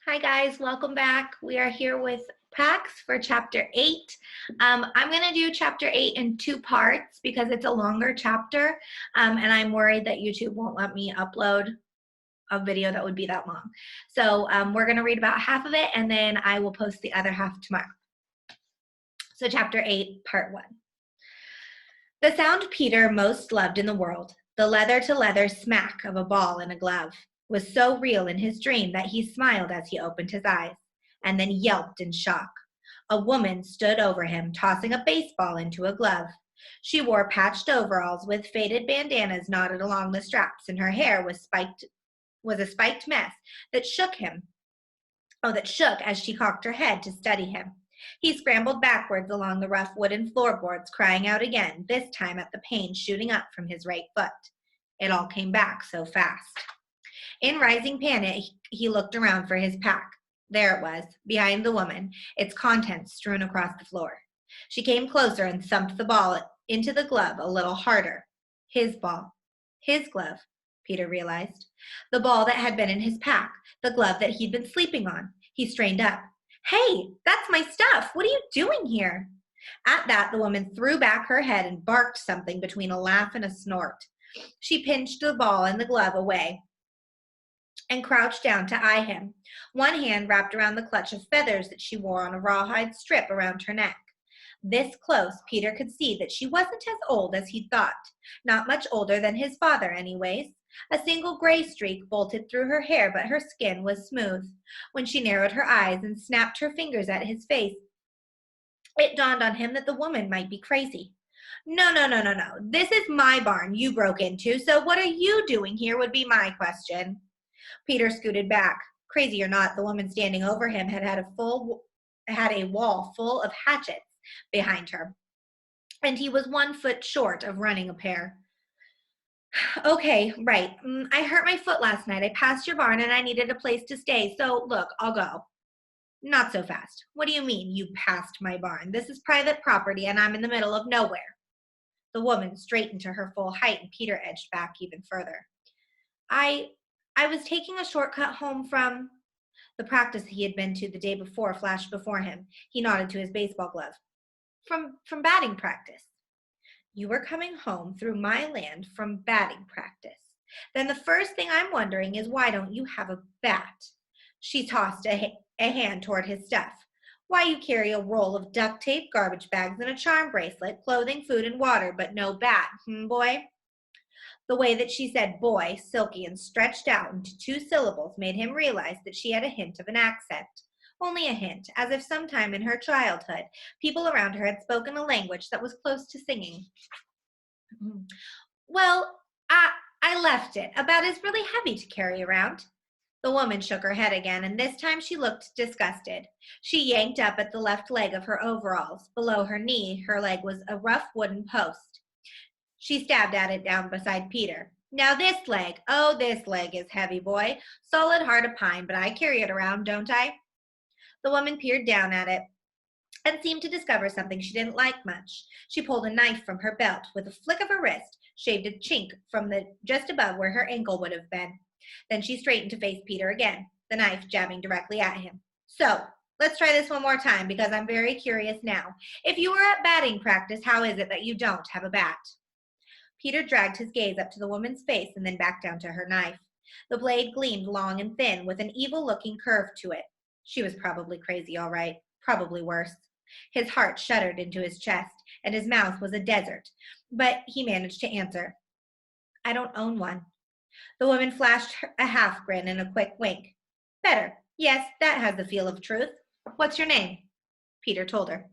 Hi guys, welcome back. We are here with Pax for chapter 8. I'm going to do chapter 8 in two parts because it's a longer chapter, and I'm worried that YouTube won't let me upload a video that would be that long. So we're going to read about half of it, and then I will post the other half tomorrow. So chapter 8, part 1. The sound Peter most loved in the world, the leather-to-leather smack of a ball in a glove, was so real in his dream that he smiled as he opened his eyes, and then yelped in shock. A woman stood over him, tossing a baseball into a glove. She wore patched overalls with faded bandanas knotted along the straps, and her hair was a spiked mess that shook as she cocked her head to study him. He scrambled backwards along the rough wooden floorboards, crying out again, this time at the pain shooting up from his right foot. It all came back so fast. In rising panic, he looked around for his pack. There it was, behind the woman, its contents strewn across the floor. She came closer and thumped the ball into the glove a little harder. His ball. His glove, Peter realized. The ball that had been in his pack, the glove that he'd been sleeping on. He strained up. Hey, that's my stuff. What are you doing here? At that, the woman threw back her head and barked something between a laugh and a snort. She pinched the ball and the glove away and crouched down to eye him, one hand wrapped around the clutch of feathers that she wore on a rawhide strip around her neck. This close, Peter could see that she wasn't as old as he'd thought, not much older than his father anyways. A single gray streak bolted through her hair, but her skin was smooth. When she narrowed her eyes and snapped her fingers at his face, it dawned on him that the woman might be crazy. No. This is my barn you broke into, so what are you doing here would be my question. Peter scooted back. Crazy or not, the woman standing over him had a wall full of hatchets behind her, and he was 1 foot short of running a pair. Okay, right. I hurt my foot last night. I passed your barn and I needed a place to stay, so look, I'll go. Not so fast. What do you mean, you passed my barn? This is private property and I'm in the middle of nowhere. The woman straightened to her full height and Peter edged back even further. I was taking a shortcut home from the practice he had been to the day before flashed before him. He nodded to his baseball glove. From batting practice. You were coming home through my land from batting practice. Then the first thing I'm wondering is why don't you have a bat? She tossed a hand toward his stuff. Why you carry a roll of duct tape, garbage bags, and a charm bracelet, clothing, food, and water, but no bat, boy? The way that she said boy, silky and stretched out into 2 syllables, made him realize that she had a hint of an accent. Only a hint, as if sometime in her childhood, people around her had spoken a language that was close to singing. Well, I left it. A bat is really heavy to carry around. The woman shook her head again, and this time she looked disgusted. She yanked up at the left leg of her overalls. Below her knee, her leg was a rough wooden post. She stabbed at it down beside Peter. Now this leg is heavy, boy. Solid heart of pine, but I carry it around, don't I? The woman peered down at it and seemed to discover something she didn't like much. She pulled a knife from her belt. With a flick of her wrist, shaved a chink from just above where her ankle would have been. Then she straightened to face Peter again, the knife jabbing directly at him. So, let's try this one more time because I'm very curious now. If you were at batting practice, how is it that you don't have a bat? Peter dragged his gaze up to the woman's face and then back down to her knife. The blade gleamed long and thin with an evil-looking curve to it. She was probably crazy, all right. Probably worse. His heart shuddered into his chest, and his mouth was a desert, but he managed to answer. I don't own one. The woman flashed a half grin and a quick wink. Better. Yes, that has the feel of truth. What's your name? Peter told her.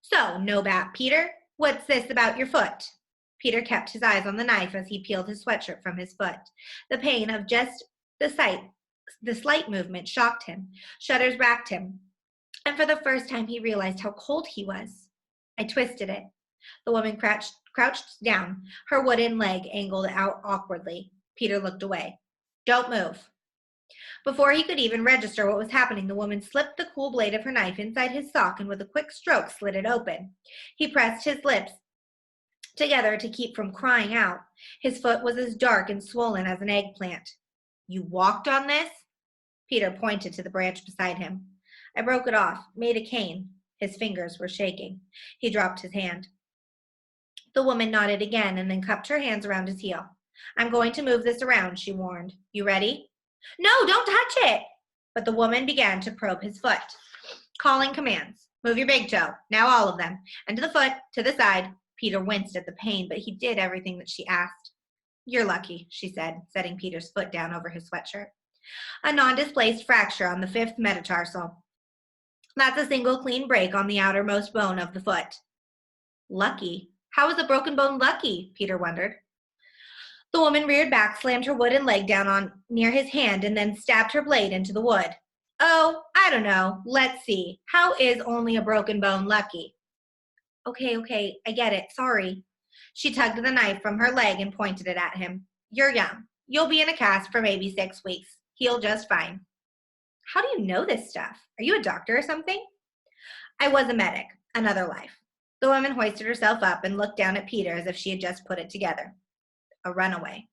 So, no bat, Peter. What's this about your foot? Peter kept his eyes on the knife as he peeled his sweatshirt from his foot. The pain of just the slight movement shocked him. Shudders racked him. And for the first time, he realized how cold he was. I twisted it. The woman crouched down, her wooden leg angled out awkwardly. Peter looked away. Don't move. Before he could even register what was happening, the woman slipped the cool blade of her knife inside his sock and with a quick stroke slid it open. He pressed his lips together to keep from crying out. His foot was as dark and swollen as an eggplant. You walked on this? Peter pointed to the branch beside him. I broke it off, made a cane. His fingers were shaking. He dropped his hand. The woman nodded again and then cupped her hands around his heel. I'm going to move this around, she warned. You ready? No, don't touch it! But the woman began to probe his foot, calling commands. Move your big toe, now all of them, and to the foot, to the side. Peter winced at the pain, but he did everything that she asked. You're lucky, she said, setting Peter's foot down over his sweatshirt. A non-displaced fracture on the 5th metatarsal. That's a single clean break on the outermost bone of the foot. Lucky? How is a broken bone lucky? Peter wondered. The woman reared back, slammed her wooden leg down near his hand, and then stabbed her blade into the wood. Oh, I don't know. Let's see. How is only a broken bone lucky? Okay, I get it. Sorry. She tugged the knife from her leg and pointed it at him. You're young. You'll be in a cast for maybe 6 weeks. Heal just fine. How do you know this stuff? Are you a doctor or something? I was a medic. Another life. The woman hoisted herself up and looked down at Peter as if she had just put it together. A runaway.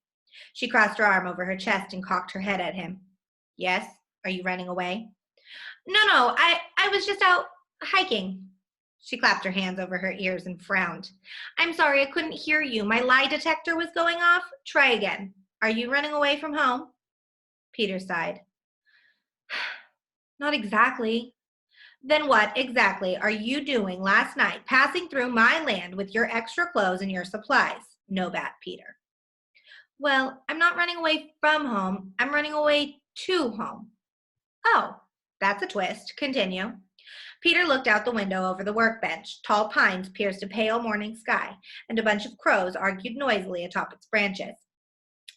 She crossed her arm over her chest and cocked her head at him. Yes? Are you running away? No, I was just out hiking. She clapped her hands over her ears and frowned. I'm sorry, I couldn't hear you. My lie detector was going off. Try again. Are you running away from home? Peter sighed. Not exactly. Then what exactly are you doing last night, passing through my land with your extra clothes and your supplies? No bat, Peter. Well, I'm not running away from home. I'm running away to home. Oh, that's a twist. Continue. Peter looked out the window over the workbench. Tall pines pierced a pale morning sky, and a bunch of crows argued noisily atop its branches.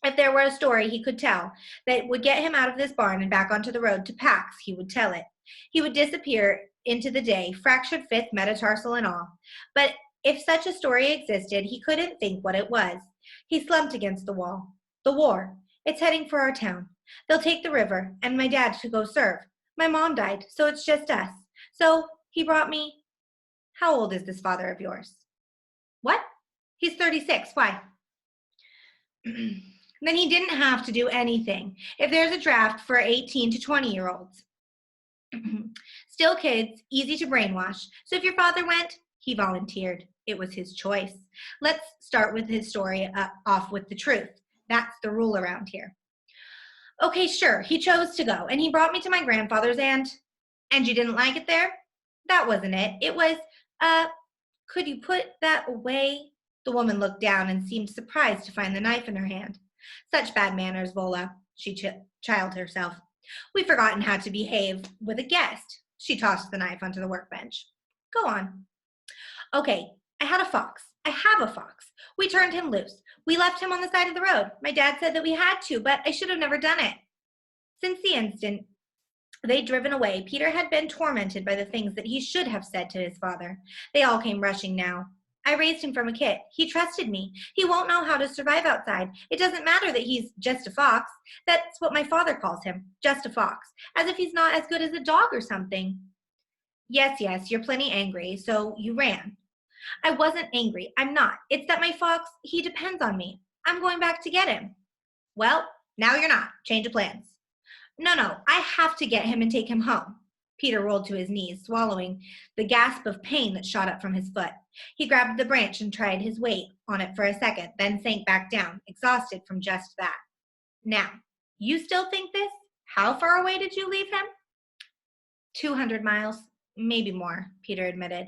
If there were a story he could tell that would get him out of this barn and back onto the road to Pax, he would tell it. He would disappear into the day, fractured 5th metatarsal and all. But if such a story existed, he couldn't think what it was. He slumped against the wall. The war. It's heading for our town. They'll take the river, and my dad to go serve. My mom died, so it's just us. So he brought me. How old is this father of yours? What? He's 36. Why? Then he didn't have to do anything. If there's a draft for 18 to 20-year-olds. Still kids, easy to brainwash. So if your father went, he volunteered. It was his choice. Let's start with his story off with the truth. That's the rule around here. Okay, sure, he chose to go, and he brought me to my grandfather's and you didn't like it there? That wasn't it. It was, could you put that away? The woman looked down and seemed surprised to find the knife in her hand. Such bad manners, Vola, she chided herself. We've forgotten how to behave with a guest. She tossed the knife onto the workbench. Go on. Okay, I had a fox. I have a fox. We turned him loose. We left him on the side of the road. My dad said that we had to, but I should have never done it. Since the instant they'd driven away, Peter had been tormented by the things that he should have said to his father. They all came rushing now. I raised him from a kid. He trusted me. He won't know how to survive outside. It doesn't matter that he's just a fox. That's what my father calls him, just a fox, as if he's not as good as a dog or something. Yes, you're plenty angry, so you ran. I wasn't angry. I'm not. It's that my fox, he depends on me. I'm going back to get him. Well, now you're not. Change of plans. No, I have to get him and take him home. Peter rolled to his knees, swallowing the gasp of pain that shot up from his foot. He grabbed the branch and tried his weight on it for a second, then sank back down, exhausted from just that. Now, you still think this? How far away did you leave him? 200 miles, maybe more, Peter admitted.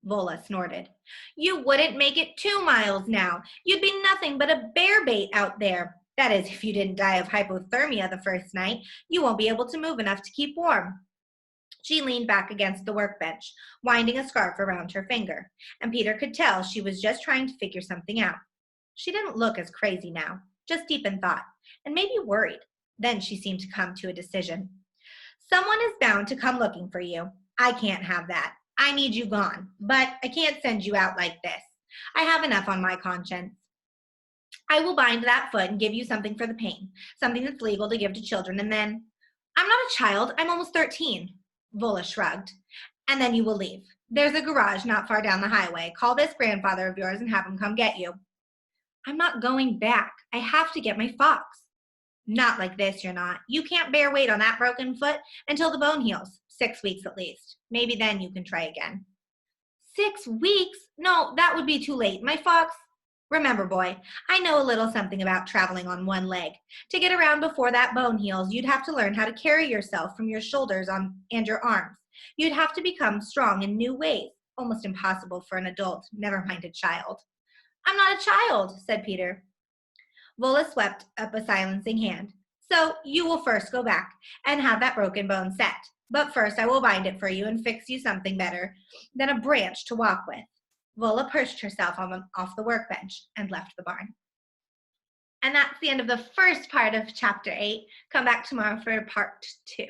Vola snorted. You wouldn't make it 2 miles now. You'd be nothing but a bear bait out there. That is, if you didn't die of hypothermia the first night, you won't be able to move enough to keep warm. She leaned back against the workbench, winding a scarf around her finger, and Peter could tell she was just trying to figure something out. She didn't look as crazy now, just deep in thought, and maybe worried. Then she seemed to come to a decision. Someone is bound to come looking for you. I can't have that. I need you gone, but I can't send you out like this. I have enough on my conscience. I will bind that foot and give you something for the pain, something that's legal to give to children, and then, I'm not a child, I'm almost 13. Vola shrugged. And then you will leave. There's a garage not far down the highway. Call this grandfather of yours and have him come get you. I'm not going back. I have to get my fox. Not like this, you're not. You can't bear weight on that broken foot until the bone heals. 6 weeks at least. Maybe then you can try again. 6 weeks? No, that would be too late. My fox. Remember, boy, I know a little something about traveling on one leg. To get around before that bone heals, you'd have to learn how to carry yourself from your shoulders and your arms. You'd have to become strong in new ways. Almost impossible for an adult, never mind a child. I'm not a child, said Peter. Vola swept up a silencing hand. So you will first go back and have that broken bone set. But first I will bind it for you and fix you something better than a branch to walk with. Vola perched herself off the workbench and left the barn. And that's the end of the first part of chapter 8. Come back tomorrow for part 2.